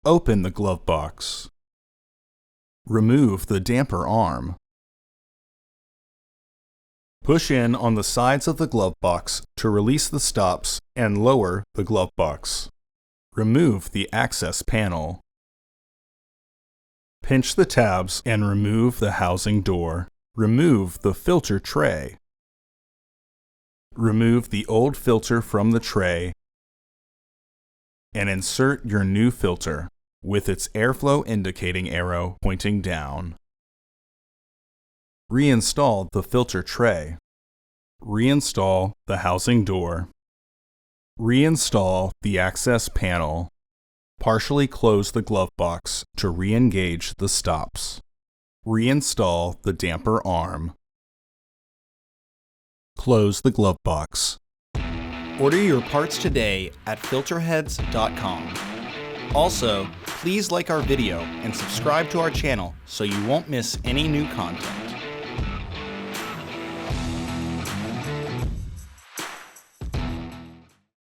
Open the glove box. Remove the damper arm. Push in on the sides of the glove box to release the stops and lower the glove box. Remove the access panel. Pinch the tabs and remove the housing door. Remove the filter tray. Remove the old filter from the tray and insert your new filter with its airflow indicating arrow pointing down. Reinstall the filter tray. Reinstall the housing door. Reinstall the access panel. Partially close the glove box to re-engage the stops. Reinstall the damper arm. Close the glove box. Order your parts today at filterheads.com. Also, please like our video and subscribe to our channel so you won't miss any new content.